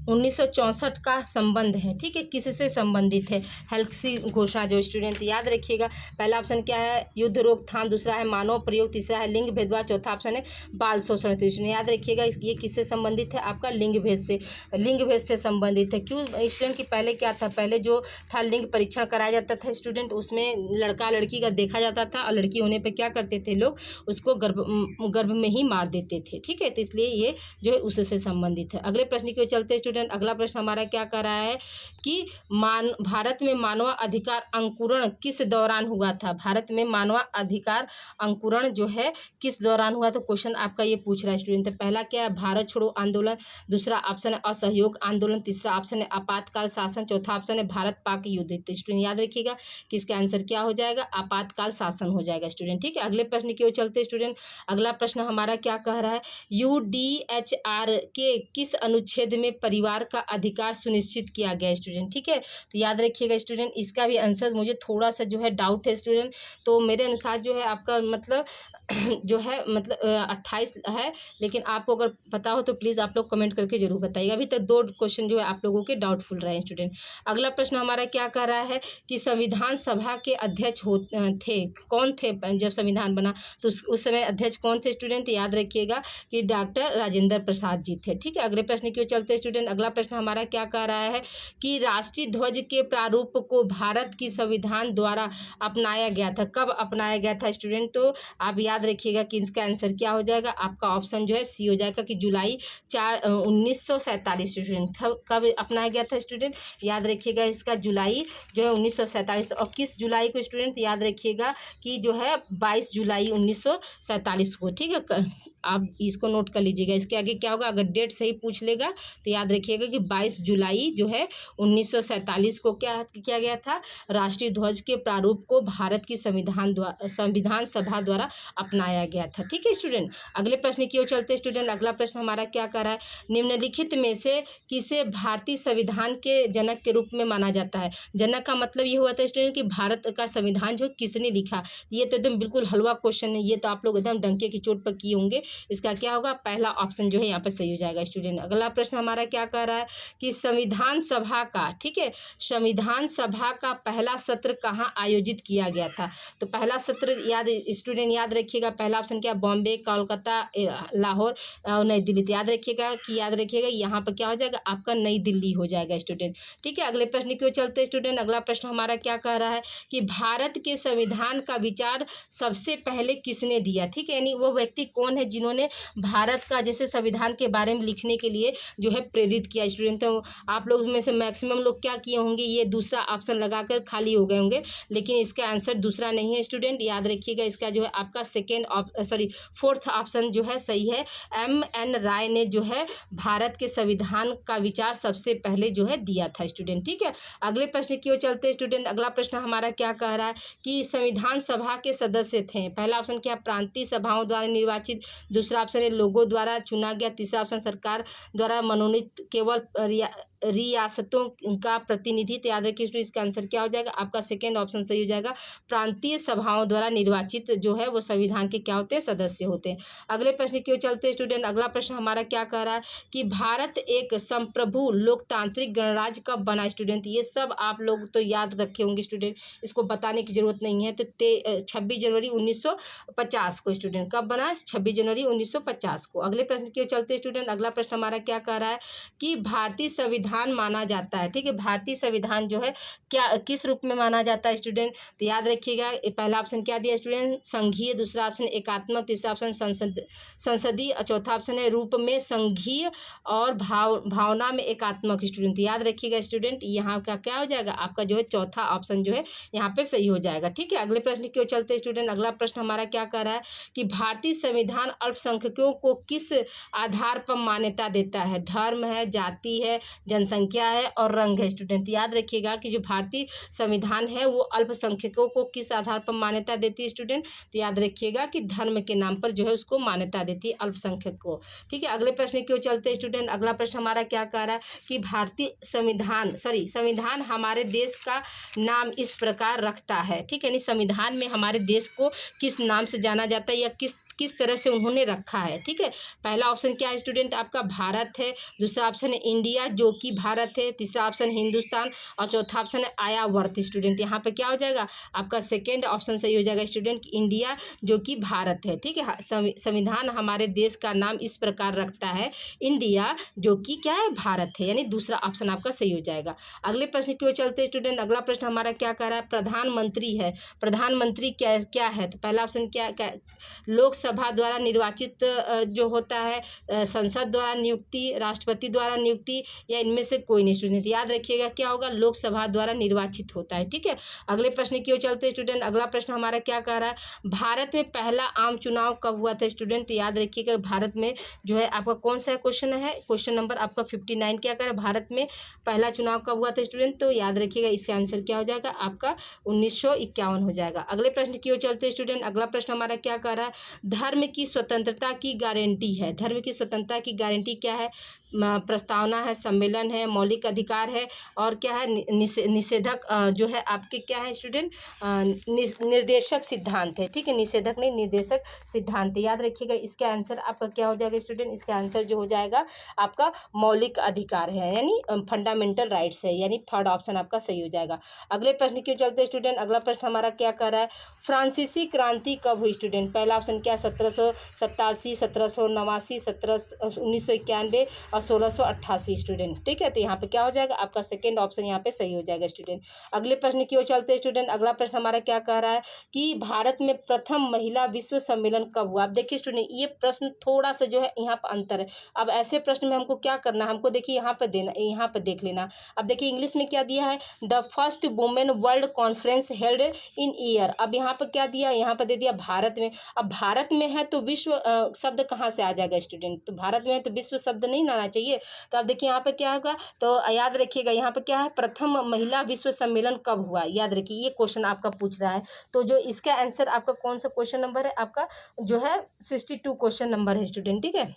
1964 का संबंध है। ठीक है, किससे संबंधित है हेलसिंकी घोषणा जो स्टूडेंट? याद रखिएगा, पहला ऑप्शन क्या है? युद्ध रोकथाम, दूसरा है मानव प्रयोग, तीसरा है लिंग भेदभाव, चौथा ऑप्शन है बाल शोषण। तो इसमें याद रखिएगा ये किससे संबंधित है? आपका लिंग भेद से संबंधित है। क्यों स्टूडेंट कि पहले क्या था? पहले जो था लिंग परीक्षण कराया जाता था स्टूडेंट, उसमें लड़का लड़की का देखा जाता था और लड़की होने पर क्या करते थे लोग? उसको गर्भ में ही मार देते थे। ठीक है, तो इसलिए ये जो है उससे संबंधित है। अगले प्रश्न की ओर चलते स्टूडेंट। अगला प्रश्न हमारा क्या कर रहा है कि भारत में मानव अधिकार अंकुरण किस दौरान हुआ था? भारत में मानव अधिकार अंकुरण जो है किस दौरान हुआ? तो क्वेश्चन आपका ये पूछ रहा है स्टूडेंट। तो पहला क्या है? भारत छोड़ो आंदोलन, दूसरा ऑप्शन है असहयोग आंदोलन, तीसरा ऑप्शन है आपातकाल शासन, चौथा ऑप्शन है भारत पाक युद्ध। तो स्टूडेंट याद रखिएगा कि इसका आंसर क्या हो जाएगा? आपातकाल शासन हो जाएगा स्टूडेंट। ठीक है, अगले प्रश्न की ओर चलते स्टूडेंट। अगला प्रश्न हमारा क्या कह रहा है? UDHR के किस अनुच्छेद में परिवार का अधिकार सुनिश्चित किया गया स्टूडेंट? ठीक है, तो याद रखिएगा स्टूडेंट, इसका भी आंसर मुझे थोड़ा सा जो है डाउट है स्टूडेंट। तो मेरे अनुसार जो है आपका मतलब जो है 28 है, लेकिन आपको अगर पता हो तो प्लीज़ आप लोग कमेंट करके जरूर बताइएगा। अभी तक 2 क्वेश्चन जो है आप लोगों के डाउटफुल रहे स्टूडेंट। अगला प्रश्न हमारा क्या कह रहा है कि संविधान सभा के अध्यक्ष थे, कौन थे जब संविधान बना? तो उस समय अध्यक्ष कौन थे स्टूडेंट? याद रखिएगा कि डॉक्टर राजेंद्र प्रसाद जी थे। ठीक है, अगले प्रश्न की ओर चलते स्टूडेंट। अगला प्रश्न हमारा क्या कह रहा है कि राष्ट्रीय ध्वज के प्रारूप को भारत की संविधान द्वारा अपनाया गया था। कब अपनाया गया था स्टूडेंट? तो आप याद रखिएगा कि इसका आंसर क्या हो जाएगा? आपका ऑप्शन जो है सी हो जाएगा कि जुलाई 4, 1947 स्टूडेंट। कब अपनाया गया था स्टूडेंट? याद रखिएगा इसका जुलाई जो है 1947। और किस जुलाई को स्टूडेंट? याद रखिएगा कि जो है 22 जुलाई 1947 को। ठीक है, आप इसको नोट कर लीजिएगा। इसके आगे क्या होगा? अगर डेट सही पूछ लेगा तो याद रखिएगा कि 22 जुलाई जो है 1947 को क्या किया गया था? राष्ट्रीय ध्वज के प्रारूप को भारत की संविधान सभा द्वारा अपनाया गया था। ठीक है स्टूडेंट, अगले प्रश्न की ओर चलते स्टूडेंट। अगला प्रश्न हमारा क्या कर रहा है? निम्नलिखित में से किसे भारतीय संविधान के जनक के रूप में माना जाता है? जनक का मतलब ये हुआ था स्टूडेंट कि भारत का संविधान जो किसने लिखा। ये तो एकदम बिल्कुल हलवा क्वेश्चन है, ये तो आप लोग एकदम डंके की चोट पर किए होंगे। इसका क्या होगा? पहला ऑप्शन जो है यहाँ पर सही हो जाएगा स्टूडेंट। अगला प्रश्न हमारा क्या कह रहा है कि संविधान सभा का, ठीक है, संविधान सभा का पहला सत्र कहाँ आयोजित किया गया था? तो पहला सत्र स्टूडेंट याद रखिएगा, पहला ऑप्शन क्या? बॉम्बे, कोलकाता, लाहौर और नई दिल्ली। तो याद रखिएगा यहाँ पर क्या हो जाएगा? आपका नई दिल्ली हो जाएगा स्टूडेंट। ठीक है, अगले प्रश्न की ओर चलते स्टूडेंट। अगला प्रश्न हमारा क्या कह रहा है कि भारत के संविधान का विचार सबसे पहले किसने दिया? ठीक है, यानी वो व्यक्ति कौन है जिन्होंने भारत का जैसे संविधान के बारे में लिखने के लिए जो है प्रेरित किया स्टूडेंट? तो आप लोग में से मैक्सिमम लोग क्या किए होंगे? ये दूसरा ऑप्शन लगाकर खाली हो गए होंगे, लेकिन इसका आंसर दूसरा नहीं है स्टूडेंट। याद रखिएगा इसका जो है आपका फोर्थ ऑप्शन जो है सही है। MN राय ने जो है भारत के संविधान का विचार सबसे पहले जो है दिया था स्टूडेंट। ठीक है, अगले प्रश्न की ओर चलते स्टूडेंट। अगला प्रश्न हमारा क्या कह रहा है कि संविधान सभा के सदस्य थे। पहला ऑप्शन क्या? प्रांतीय सभाओं द्वारा निर्वाचित, दूसरा ऑप्शन है लोगों द्वारा चुना गया, तीसरा ऑप्शन सरकार द्वारा मनोनीत केवल रियासतों का प्रतिनिधित्व, याद रखिए स्टूडेंट इसका आंसर क्या हो जाएगा, आपका सेकेंड ऑप्शन सही हो जाएगा। प्रांतीय सभाओं द्वारा निर्वाचित जो है वो संविधान के क्या होते हैं, सदस्य होते हैं। अगले प्रश्न की ओर चलते हैं स्टूडेंट। अगला प्रश्न हमारा क्या कह रहा है कि भारत एक संप्रभु लोकतांत्रिक गणराज्य कब बना स्टूडेंट। ये सब आप लोग तो याद रखे होंगे स्टूडेंट, इसको बताने की जरूरत नहीं है। तो 26 जनवरी 1950 को स्टूडेंट कब बना, 26 जनवरी 1950 को। अगले प्रश्न की ओर चलते हैं स्टूडेंट। अगला प्रश्न हमारा क्या कह रहा है कि भारतीय संविधान माना जाता है, ठीक है, भारतीय संविधान जो है क्या किस रूप में माना जाता है स्टूडेंट। तो याद रखिएगा पहला ऑप्शन क्या दिया स्टूडेंट, संघीय, दूसरा ऑप्शन एकात्मक, तीसरा ऑप्शन संसदीय, चौथा ऑप्शन है रूप में संघीय और भावना में एकात्मक स्टूडेंट। याद रखिएगा स्टूडेंट यहाँ का क्या हो जाएगा, आपका जो है चौथा ऑप्शन जो है यहाँ पे सही हो जाएगा, ठीक है। अगले प्रश्न की ओर चलते हैं स्टूडेंट। अगला प्रश्न हमारा क्या कर रहा है कि भारतीय संविधान अल्पसंख्यकों को किस आधार पर मान्यता देता है। धर्म है, जाति है, जनसंख्या है और रंग है स्टूडेंट। याद रखिएगा कि जो भारतीय संविधान है वो अल्पसंख्यकों को किस आधार पर मान्यता देती है स्टूडेंट। तो याद रखिएगा कि धर्म के नाम पर जो है उसको मान्यता देती है अल्पसंख्यक को, ठीक है। अगले प्रश्न की ओर चलते हैं स्टूडेंट। अगला प्रश्न हमारा क्या कह रहा है कि भारतीय संविधान हमारे देश का नाम इस प्रकार रखता है, ठीक है, यानी संविधान में हमारे देश को किस नाम से जाना जाता है या किस तरह से उन्होंने रखा है, ठीक है। पहला ऑप्शन क्या है स्टूडेंट, आपका भारत है, दूसरा ऑप्शन है इंडिया जो कि भारत है, तीसरा ऑप्शन हिंदुस्तान और चौथा ऑप्शन है आयावर्त स्टूडेंट। यहाँ पे क्या हो जाएगा, आपका सेकेंड ऑप्शन सही हो जाएगा स्टूडेंट, इंडिया जो कि भारत है, ठीक है। संविधान हमारे देश का नाम इस प्रकार रखता है, इंडिया जो कि क्या है, भारत है, यानी दूसरा ऑप्शन आपका सही हो जाएगा। अगले प्रश्न की ओर चलते हैं स्टूडेंट। अगला प्रश्न हमारा क्या कह रहा है, प्रधानमंत्री है, प्रधानमंत्री क्या है। तो पहला ऑप्शन क्या लोकसभा द्वारा निर्वाचित जो होता है, संसद द्वारा नियुक्ति, राष्ट्रपति द्वारा नियुक्ति या इनमें से कोई नहीं स्टूडेंट। याद रखिएगा क्या होगा, लोकसभा द्वारा निर्वाचित होता है, ठीक है। अगले प्रश्न की ओर चलते हैं स्टूडेंट। अगला प्रश्न हमारा क्या कह रहा है, भारत में पहला आम चुनाव कब हुआ था स्टूडेंट। याद रखिएगा भारत में जो है आपका कौन सा क्वेश्चन है, क्वेश्चन नंबर आपका 59 क्या कह रहा है, भारत में पहला चुनाव कब हुआ था स्टूडेंट। तो याद रखिएगा इसका आंसर क्या हो जाएगा, आपका 1951 हो जाएगा। अगले प्रश्न की ओर चलते हैं स्टूडेंट। अगला प्रश्न हमारा क्या कह रहा है, धर्म की स्वतंत्रता की गारंटी है। धर्म की स्वतंत्रता की गारंटी क्या है, प्रस्तावना है, सम्मेलन है, मौलिक अधिकार है और क्या है, निषेधक जो है आपके क्या है स्टूडेंट, निर्देशक सिद्धांत है, ठीक है, निषेधक नहीं निर्देशक सिद्धांत। याद रखिएगा इसका आंसर आपका क्या हो जाएगा स्टूडेंट, इसका आंसर जो हो जाएगा आपका मौलिक अधिकार है, यानी फंडामेंटल राइट्स है, यानी थर्ड ऑप्शन आपका सही हो जाएगा। अगले प्रश्न क्यों चलते स्टूडेंट। अगला प्रश्न हमारा क्या कर रहा है, फ्रांसीसी क्रांति कब हुई स्टूडेंट। पहला ऑप्शन क्या है, 1787, 1789, 1991 और 1688 स्टूडेंट, ठीक है। तो यहाँ पे क्या हो जाएगा, आपका सेकंड ऑप्शन यहाँ पे सही हो जाएगा स्टूडेंट। अगले प्रश्न की ओर चलते हैं स्टूडेंट। अगला प्रश्न हमारा क्या कह रहा है कि भारत में प्रथम महिला विश्व सम्मेलन कब हुआ। आप देखिए स्टूडेंट ये प्रश्न थोड़ा सा जो है यहाँ पर अंतर है। अब ऐसे प्रश्न में हमको क्या करना है, हमको देखिए यहाँ पर देना, यहाँ पर देख लेना। अब देखिए इंग्लिश में क्या दिया है, the first women world conference held in year. अब यहाँ पर क्या दिया, यहाँ पर दे दिया भारत में। अब भारत में है तो विश्व शब्द कहाँ से आ जाएगा स्टूडेंट, तो भारत में है तो विश्व शब्द नहीं लाना चाहिए। तो अब देखिए यहाँ पे क्या होगा, तो याद रखिएगा यहाँ पे क्या है, प्रथम महिला विश्व सम्मेलन कब हुआ। याद रखिए ये क्वेश्चन आपका पूछ रहा है, तो जो इसका आंसर आपका कौन सा क्वेश्चन नंबर है, आपका जो है 62 क्वेश्चन नंबर है स्टूडेंट, ठीक है,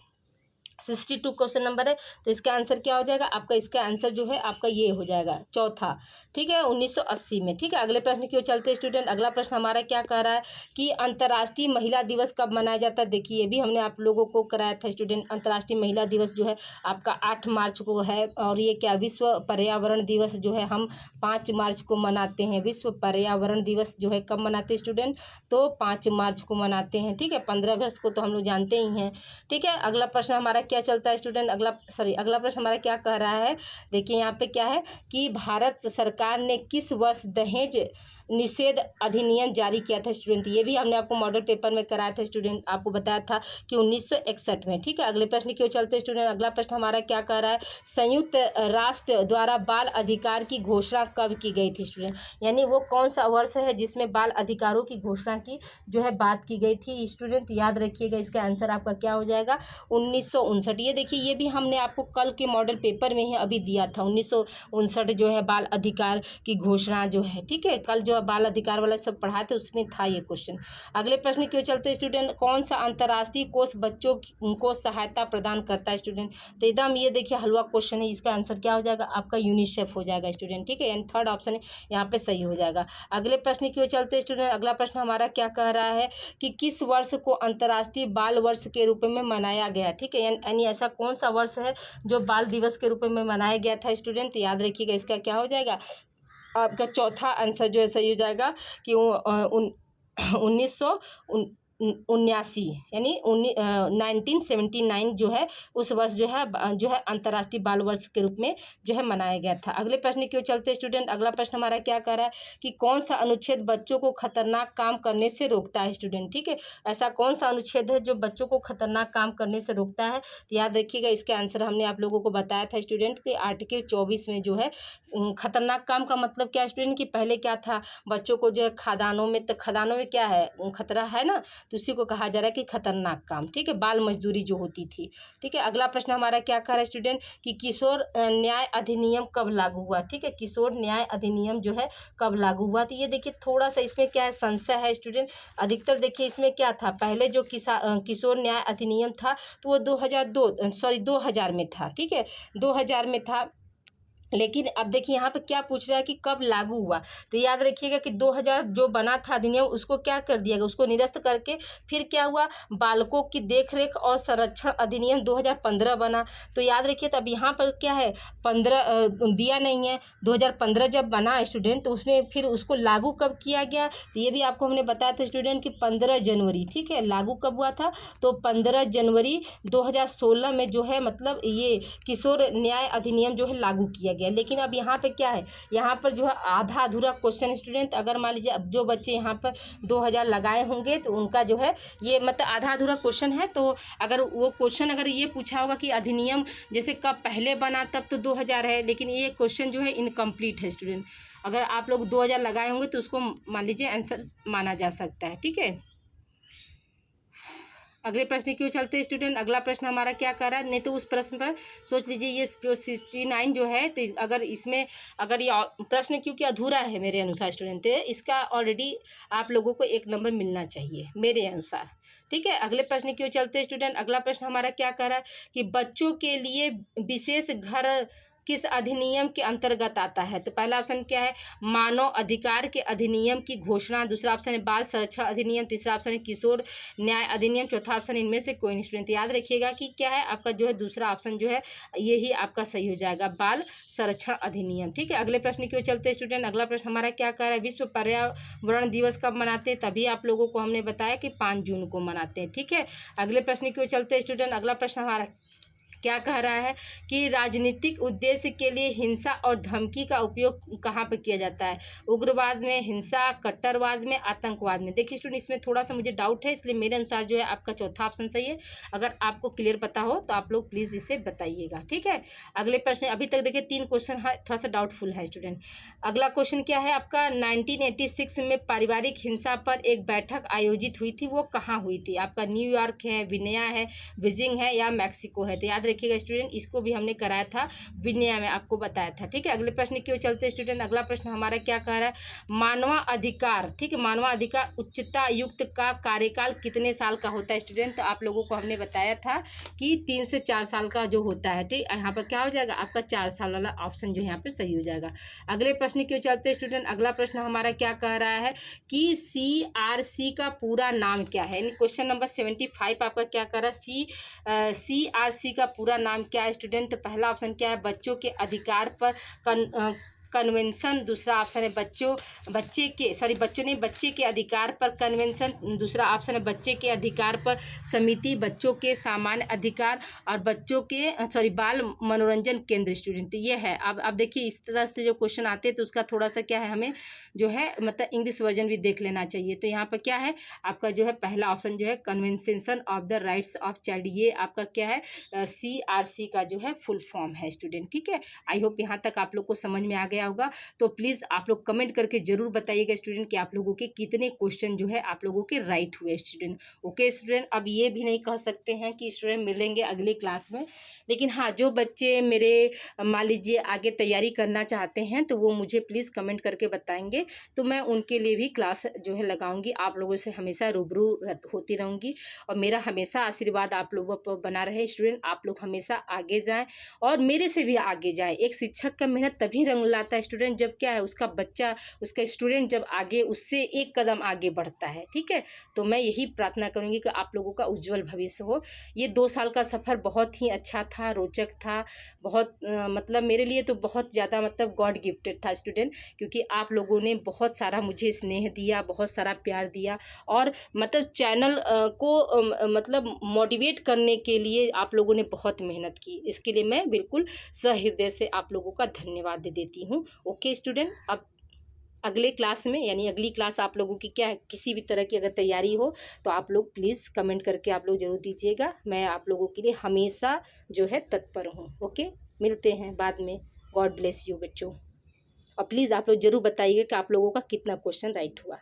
62 क्वेश्चन नंबर है। तो इसका आंसर क्या हो जाएगा, आपका इसका आंसर जो है आपका ये हो जाएगा चौथा, ठीक है, 1980 में, ठीक है। अगले प्रश्न की ओर चलते स्टूडेंट। अगला प्रश्न हमारा क्या कह रहा है कि अंतर्राष्ट्रीय महिला दिवस कब मनाया जाता है। देखिए ये भी हमने आप लोगों को कराया था स्टूडेंट। अंतर्राष्ट्रीय महिला दिवस जो है आपका 8 मार्च को है, और ये क्या विश्व पर्यावरण दिवस जो है हम 5 मार्च को मनाते हैं। विश्व पर्यावरण दिवस जो है कब मनाते हैं स्टूडेंट, तो 5 मार्च को मनाते हैं, ठीक है। 15 अगस्त को तो हम लोग जानते ही हैं, ठीक है। अगला प्रश्न हमारा क्या चलता है स्टूडेंट, अगला प्रश्न हमारा क्या कह रहा है, देखिए यहाँ पे क्या है कि भारत सरकार ने किस वर्ष दहेज निषेध अधिनियम जारी किया था स्टूडेंट। ये भी हमने आपको मॉडल पेपर में कराया था स्टूडेंट, आपको बताया था कि 1961 में, ठीक है। अगले प्रश्न की ओर चलते स्टूडेंट। अगला प्रश्न हमारा क्या कह रहा है, संयुक्त राष्ट्र द्वारा बाल अधिकार की घोषणा कब की गई थी स्टूडेंट, यानी वो कौन सा वर्ष है जिसमें बाल अधिकारों की घोषणा की जो है बात की गई थी स्टूडेंट। याद रखिएगा इसका आंसर आपका क्या हो जाएगा, 1959। ये देखिए ये भी हमने आपको कल के मॉडल पेपर में ही अभी दिया था, 1959 जो है बाल अधिकार की घोषणा जो है, ठीक है, कल जो जो बाल अधिकार वाला सब पढ़ाए थे उसमें था ये क्वेश्चन। अगले प्रश्न की ओर चलते स्टूडेंट, कौन सा अंतर्राष्ट्रीय कोष बच्चों को सहायता प्रदान करता है स्टूडेंट? तो एकदम ये देखिए हलवा क्वेश्चन है, इसका आंसर क्या हो जाएगा आपका यूनिसेफ हो जाएगा स्टूडेंट, ठीक है, यानी थर्ड ऑप्शन यहाँ पे सही हो जाएगा। अगले प्रश्न की ओर चलते स्टूडेंट, अगला प्रश्न हमारा क्या कह रहा है कि किस वर्ष को अंतर्राष्ट्रीय बाल वर्ष के रूप में मनाया गया, ठीक है, यानी ऐसा कौन सा वर्ष है जो बाल दिवस के रूप में मनाया गया था स्टूडेंट? याद रखिएगा इसका क्या हो जाएगा आपका चौथा आंसर जो है सही हो जाएगा कि 1979 यानी 1979 जो है उस वर्ष जो है अंतर्राष्ट्रीय बाल वर्ष के रूप में जो है मनाया गया था। अगले प्रश्न की ओर चलते स्टूडेंट, अगला प्रश्न हमारा क्या कह रहा है कि कौन सा अनुच्छेद बच्चों को खतरनाक काम करने से रोकता है स्टूडेंट, ठीक है, ऐसा कौन सा अनुच्छेद है जो बच्चों को खतरनाक काम करने से रोकता है? तो याद रखिएगा इसका आंसर हमने आप लोगों को बताया था स्टूडेंट कि आर्टिकल 24 में जो है खतरनाक काम का मतलब क्या स्टूडेंट कि पहले क्या था, बच्चों को जो है खदानों में, तो खदानों में क्या है खतरा है ना, तो उसी को कहा जा रहा है कि खतरनाक काम, ठीक है, बाल मजदूरी जो होती थी, ठीक है। अगला प्रश्न हमारा क्या कह रहा है स्टूडेंट कि किशोर न्याय अधिनियम कब लागू हुआ, ठीक है, किशोर न्याय अधिनियम जो है कब लागू हुआ? तो ये देखिए थोड़ा सा इसमें क्या है संशय है स्टूडेंट। अधिकतर देखिए इसमें क्या था, पहले जो किशोर न्याय अधिनियम था तो वो 2000 में था, ठीक है, 2000 में था। लेकिन अब देखिए यहाँ पे क्या पूछ रहा है कि कब लागू हुआ, तो याद रखिएगा कि 2000 जो बना था अधिनियम उसको क्या कर दिया गया, उसको निरस्त करके फिर क्या हुआ, बालकों की देखरेख और संरक्षण अधिनियम 2015 बना। तो याद रखिए तब यहाँ पर क्या है 15 दिया नहीं है, 2015 जब बना स्टूडेंट तो उसमें फिर उसको लागू कब किया गया, तो ये भी आपको हमने बताया था स्टूडेंट कि 15 जनवरी, ठीक है, लागू कब हुआ था तो 15 जनवरी 2016 में जो है मतलब ये किशोर न्याय अधिनियम जो है लागू किया गया। लेकिन अब यहाँ पे क्या है, यहाँ पर जो है आधा अधूरा क्वेश्चन स्टूडेंट, अगर मान लीजिए अब जो बच्चे यहाँ पर 2000 लगाए होंगे तो उनका जो है ये मतलब आधा अधूरा क्वेश्चन है। तो अगर वो क्वेश्चन अगर ये पूछा होगा कि अधिनियम जैसे कब पहले बना तब तो 2000 है, लेकिन ये क्वेश्चन जो है इनकम्प्लीट है स्टूडेंट। अगर आप लोग 2000 लगाए होंगे तो उसको मान लीजिए आंसर माना जा सकता है, ठीक है। अगले प्रश्न की ओर चलते हैं स्टूडेंट, अगला प्रश्न हमारा क्या कर रहा है, नहीं तो उस प्रश्न पर सोच लीजिए ये जो 69 जो है तो अगर इसमें अगर ये प्रश्न क्योंकि अधूरा है मेरे अनुसार स्टूडेंट, तो इसका ऑलरेडी आप लोगों को 1 नंबर मिलना चाहिए मेरे अनुसार, ठीक है। अगले प्रश्न की ओर चलते हैं स्टूडेंट, अगला प्रश्न हमारा क्या कर रहा है कि बच्चों के लिए विशेष घर किस अधिनियम के अंतर्गत आता है? तो पहला ऑप्शन क्या है, मानव अधिकार के अधिनियम की घोषणा, दूसरा ऑप्शन है बाल संरक्षण अधिनियम, तीसरा ऑप्शन है किशोर न्याय अधिनियम, चौथा ऑप्शन इनमें से कोई नहीं स्टूडेंट। याद रखिएगा कि क्या है आपका जो है दूसरा ऑप्शन जो है यही आपका सही हो जाएगा, बाल संरक्षण अधिनियम, ठीक है। अगले प्रश्न की ओर चलते हैं स्टूडेंट, अगला प्रश्न हमारा क्या कह रहा है, विश्व पर्यावरण दिवस कब मनाते हैं? तभी आप लोगों को हमने बताया कि 5 जून को मनाते हैं, ठीक है। अगले प्रश्न की ओर चलते हैं स्टूडेंट, अगला प्रश्न हमारा क्या कह रहा है कि राजनीतिक उद्देश्य के लिए हिंसा और धमकी का उपयोग कहाँ पर किया जाता है? उग्रवाद में, हिंसा, कट्टरवाद में, आतंकवाद में। देखिए स्टूडेंट इसमें थोड़ा सा मुझे डाउट है, इसलिए मेरे अनुसार जो है आपका चौथा ऑप्शन सही है। अगर आपको क्लियर पता हो तो आप लोग प्लीज़ इसे बताइएगा, ठीक है। अगले प्रश्न, अभी तक देखिए 3 क्वेश्चन है, थोड़ा सा डाउटफुल है स्टूडेंट। अगला क्वेश्चन क्या है आपका, 1986 में पारिवारिक हिंसा पर एक बैठक आयोजित हुई थी, वो कहाँ हुई थी? आपका न्यूयॉर्क है, विनया है, बीजिंग है या मैक्सिको है? तो याद रखिएगा स्टूडेंट इसको भी हमने कराया था विनया में, आपको बताया था, ठीक है। अगले प्रश्न की ओर चलते स्टूडेंट, अगला प्रश्न हमारा क्या कह रहा है, मानवाधिकार, ठीक है, मानवाधिकार उच्चता युक्त का कार्यकाल कितने साल का होता है स्टूडेंट? तो आप लोगों को हमने बताया था कि 3 से 4 साल का जो होता है, ठीक, यहाँ पर क्या हो जाएगा आपका 4 साल वाला ऑप्शन जो यहाँ पर सही हो जाएगा। अगले प्रश्न की ओर चलते स्टूडेंट, अगला प्रश्न हमारा क्या कह रहा है कि CRC का पूरा नाम क्या है? क्वेश्चन नंबर 75 आपका क्या कह रहा है, CRC का पूरा नाम क्या है स्टूडेंट? तो पहला ऑप्शन क्या है, बच्चों के अधिकार पर कन्वेंशन, दूसरा ऑप्शन है बच्चे के अधिकार पर कन्वेंशन, दूसरा ऑप्शन है बच्चे के अधिकार पर समिति, बच्चों के सामान्य अधिकार और बच्चों के बाल मनोरंजन केंद्र स्टूडेंट। ये है। अब देखिए इस तरह से जो क्वेश्चन आते हैं तो उसका थोड़ा सा क्या है हमें जो है मतलब इंग्लिश वर्जन भी देख लेना चाहिए। तो यहाँ पर क्या है आपका जो है पहला ऑप्शन जो है convention of the rights of child, ये आपका क्या है CRC का जो है फुल फॉर्म है स्टूडेंट, ठीक है। आई होप यहाँ तक आप लोग को समझ में आ गया गया होगा। तो प्लीज़ आप लोग कमेंट करके ज़रूर बताइएगा स्टूडेंट कि आप लोगों के कितने क्वेश्चन जो है आप लोगों के राइट हुए स्टूडेंट। ओके स्टूडेंट, अब ये भी नहीं कह सकते हैं कि स्टूडेंट मिलेंगे अगली क्लास में, लेकिन हाँ, जो बच्चे मेरे मान लीजिए आगे तैयारी करना चाहते हैं तो वो मुझे प्लीज़ कमेंट करके बताएंगे, तो मैं उनके लिए भी क्लास जो है लगाऊंगी। आप लोगों से हमेशा रूबरू होती रहूँगी और मेरा हमेशा आशीर्वाद आप लोगों पर बना रहे स्टूडेंट। आप लोग हमेशा आगे जाएं और मेरे से भी आगे जाएं। एक शिक्षक का मेहनत तभी रंग लाता है स्टूडेंट, जब क्या है उसका बच्चा, उसका स्टूडेंट जब आगे उससे एक कदम आगे बढ़ता है। ठीक है, तो मैं यही प्रार्थना करूँगी कि आप लोगों का उज्जवल भविष्य हो। ये 2 साल का सफ़र बहुत ही अच्छा था, रोचक था, बहुत मतलब मेरे लिए तो बहुत ज़्यादा मतलब गॉड गिफ्टेड था स्टूडेंट, क्योंकि आप लोगों ने बहुत सारा मुझे स्नेह दिया, बहुत सारा प्यार दिया और मतलब चैनल को मतलब मोटिवेट करने के लिए आप लोगों ने बहुत मेहनत की। इसके लिए मैं बिल्कुल सहृदय से आप लोगों का धन्यवाद दे देती हूँ। ओके स्टूडेंट, अब अगले क्लास में यानी अगली क्लास आप लोगों की क्या है, किसी भी तरह की अगर तैयारी हो तो आप लोग प्लीज़ कमेंट करके आप लोग ज़रूर दीजिएगा। मैं आप लोगों के लिए हमेशा जो है तत्पर हूँ। ओके, मिलते हैं बाद में। गॉड ब्लेस यू बच्चों। और प्लीज़ आप लोग ज़रूर बताइएगा कि आप लोगों का कितना क्वेश्चन राइट हुआ।